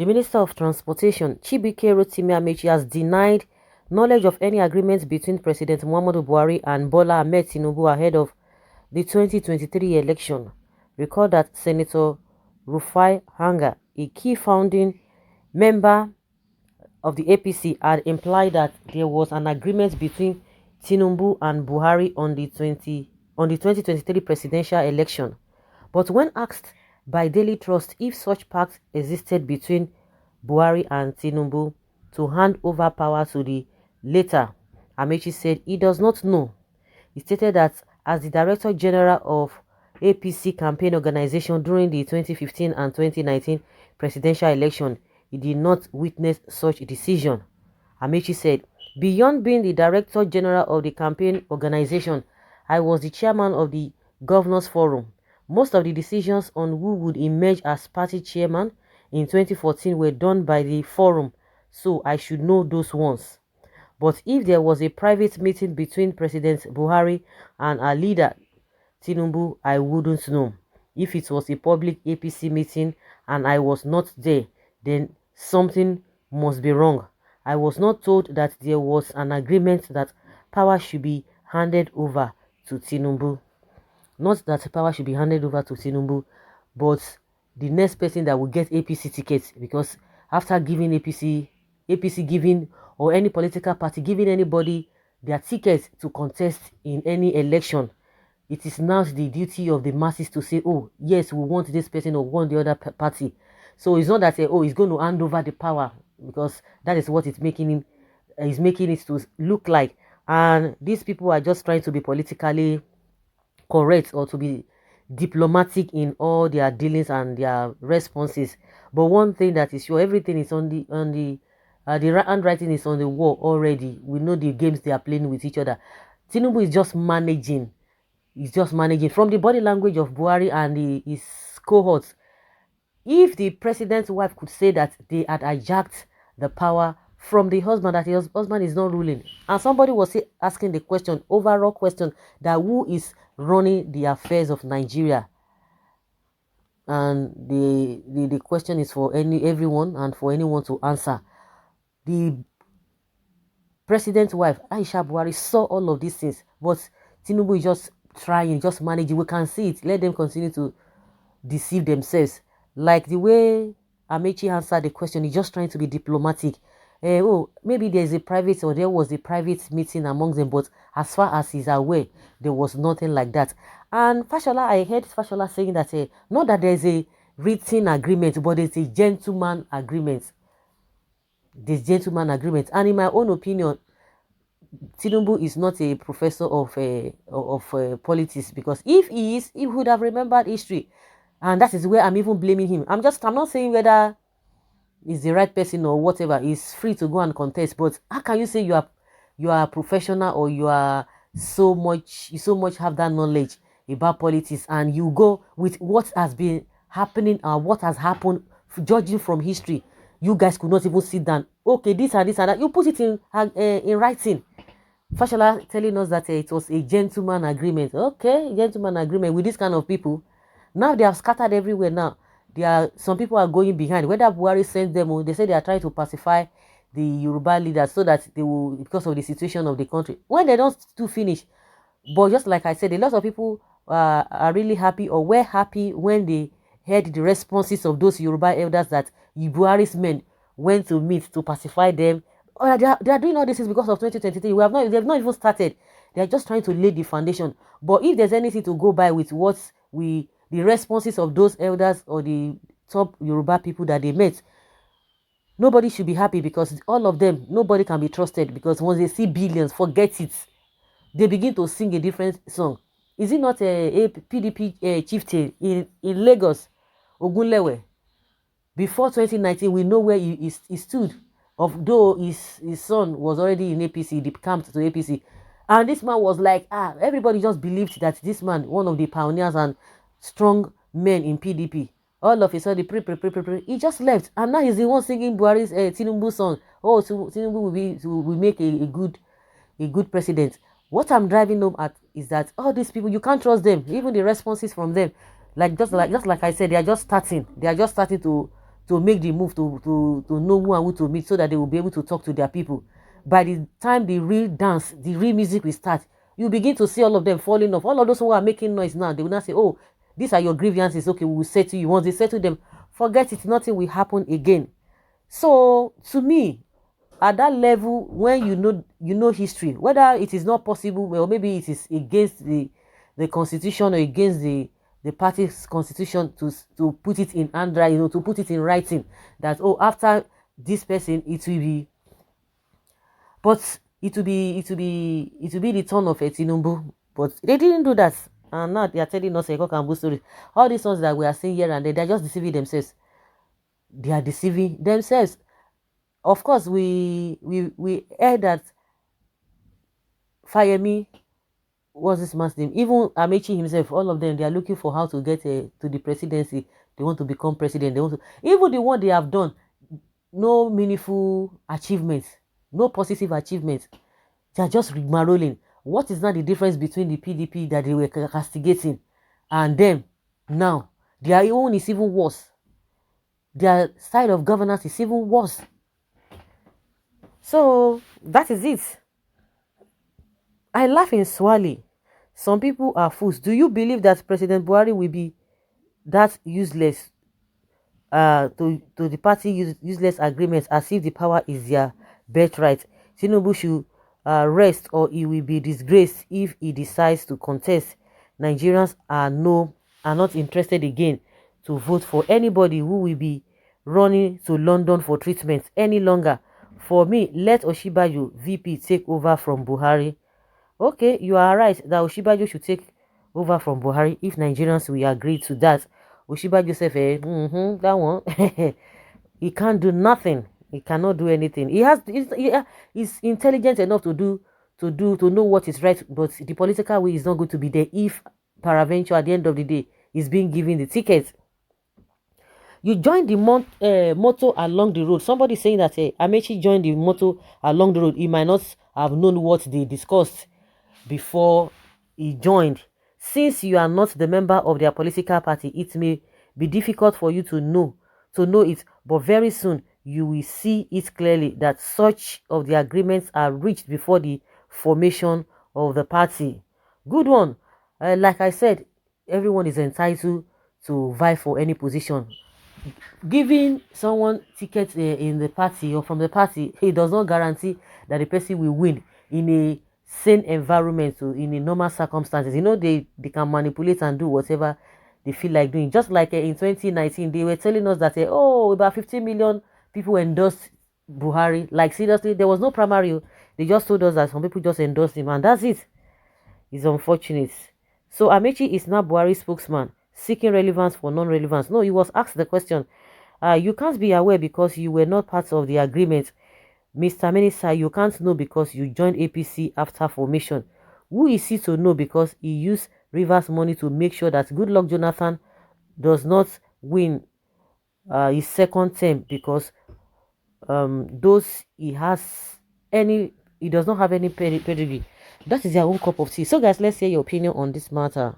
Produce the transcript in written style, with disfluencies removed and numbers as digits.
The Minister of Transportation, Chibike Ameachi, has denied knowledge of any agreement between President Muhammadu Buhari and Bola Ahmed Tinubu ahead of the 2023 election. Recall that Senator Rufai Hanga, a key founding member of the APC, had implied that there was an agreement between Tinubu and Buhari on the 2023 presidential election. But when asked by Daily Trust if such pact existed between Buhari and Tinubu to hand over power to the latter, Amechi said he does not know. He stated that as the Director General of APC campaign organization during the 2015 and 2019 presidential election, he did not witness such a decision. Amechi said, "Beyond being the Director General of the campaign organization, I was the chairman of the Governors Forum. Most of the decisions on who would emerge as party chairman in 2014 were done by the forum, so I should know those ones. But if there was a private meeting between President Buhari and our leader Tinubu, I wouldn't know. If it was a public APC meeting and I was not there, then something must be wrong. I was not told that there was an agreement that power should be handed over to Tinubu." Not that power should be handed over to Tinubu, but the next person that will get APC tickets, because after giving APC giving, or any political party giving anybody their tickets to contest in any election, it is now the duty of the masses to say, oh yes, we want this person or want the other party. So it's not that oh, he's going to hand over the power, because that is what it's making it to look like. And these people are just trying to be politically correct or to be diplomatic in all their dealings and their responses. But one thing that is sure, everything is on the handwriting is on the wall already. We know the games they are playing with each other. Tinubu is just managing. He's just managing from the body language of Buhari and his cohorts. If the president's wife could say that they had hijacked the power from the husband, that his husband is not ruling, and somebody was asking the question, overall question, that who is running the affairs of Nigeria, and the question is for everyone and for anyone to answer. The president's wife, Aisha Buhari, saw all of these things, but Tinubu is just trying, just managing. We can see it. Let them continue to deceive themselves. Like the way Amechi answered the question, he's just trying to be diplomatic. Oh, maybe there's a private, or there was a private meeting amongst them, but as far as he's aware, there was nothing like that. And Fashola, I heard Fashola saying that not that there's a written agreement, but it's a gentleman agreement. This gentleman agreement. And in my own opinion, Tinubu is not a professor of politics, because if he is, he would have remembered history, and that is where I'm even blaming him. I'm not saying whether he's the right person or whatever. He's free to go and contest, but how can you say you are a professional, or you so much have that knowledge about politics, and you go with what has been happening or what has happened, judging from history? You guys could not even sit down. Okay, this and this and that. You put it in writing. Fashola telling us that it was a gentleman agreement. Okay, gentleman agreement with this kind of people. Now they have scattered everywhere. Now some people are going behind. Whether Buhari sent them, or they say they are trying to pacify the Yoruba leaders so that they will, because of the situation of the country. When they don't do finish, but just like I said, a lot of people are really happy, or were happy, when they heard the responses of those Yoruba elders that Buhari's men went to meet to pacify them. Oh, they are doing all this is because of 2023. They've not even started. They are just trying to lay the foundation. But if there's anything to go by with the responses of those elders or the top Yoruba people that they met, nobody should be happy, because all of them, nobody can be trusted, because once they see billions, forget it. They begin to sing a different song. Is it not a PDP chieftain in Lagos, Ogunlewe? Before 2019, we know where he stood. Although his son was already in APC, decamped to APC. And this man was like, everybody just believed that this man, one of the pioneers and strong men in PDP, all of a sudden, he just left. And now he's the one singing Buhari's Tinubu song. Oh, so Tinubu will make a good president. What I'm driving home at is that all these people, you can't trust them. Even the responses from them, just like I said, they are just starting. They are just starting to to make the move to know who and who to meet so that they will be able to talk to their people. By the time the real dance, the real music will start, you begin to see all of them falling off. All of those who are making noise now, they will not say, oh, these are your grievances. Okay, we will settle you. Once they settle them, forget it, nothing will happen again. So to me, at that level, when you know history, whether it is not possible or maybe it is against the constitution or against the party's constitution to put it in handwriting, to put it in writing that, oh, after this person it will be, but it will be the turn of a Tinubu. But they didn't do that, and now they are telling us a cock and bull story. All these ones that we are seeing here and there, they're just deceiving themselves. They are deceiving themselves. Of course, we heard that Fayemi, what's this man's name? Even Amechi himself, all of them, they are looking for how to get to the presidency. They want to become president. They want to, even the one they have done, no meaningful achievements, no positive achievements. They are just rigmaroling. What is now the difference between the PDP that they were castigating and them now? Their own is even worse. Their style of governance is even worse. So that is it. I laugh in Swahili. Some people are fools. Do you believe that President Buhari will be that useless to the party useless agreements as if the power is their birthright? Tinubu should rest or he will be disgraced if he decides to contest. Nigerians are not interested again to vote for anybody who will be running to London for treatment any longer. For me, let Osinbajo VP take over from Buhari. Okay, you are right that Osinbajo should take over from Buhari if Nigerians will agree to that. Osinbajo said, that one, he can't do nothing. He cannot do anything. He's intelligent enough to know what is right, but the political way is not going to be there if peradventure at the end of the day is being given the ticket. You joined the motto along the road. Somebody saying that Amechi joined the motto along the road. He might not have known what they discussed before he joined. Since you are not the member of their political party, it may be difficult for you to know it, but very soon you will see it clearly that such of the agreements are reached before the formation of the party. Good one. Like I said, everyone is entitled to vie for any position. Giving someone tickets in the party or from the party, it does not guarantee that the person will win in a sane environment or in a normal circumstances. They can manipulate and do whatever they feel like doing. Just like in 2019, they were telling us that about 15 million people endorsed Buhari. Like seriously, there was no primary. They just told us that some people just endorsed him, and that's it. It's unfortunate. So Amechi is now Buhari's spokesman, seeking relevance for non-relevance. No, he was asked the question. You can't be aware because you were not part of the agreement. Mr. Minister, you can't know because you joined APC after formation. Who is he to know because he used Rivers money to make sure that Goodluck Jonathan does not win his second term because he does not have any pedigree. That is their own cup of tea. So guys, let's hear your opinion on this matter.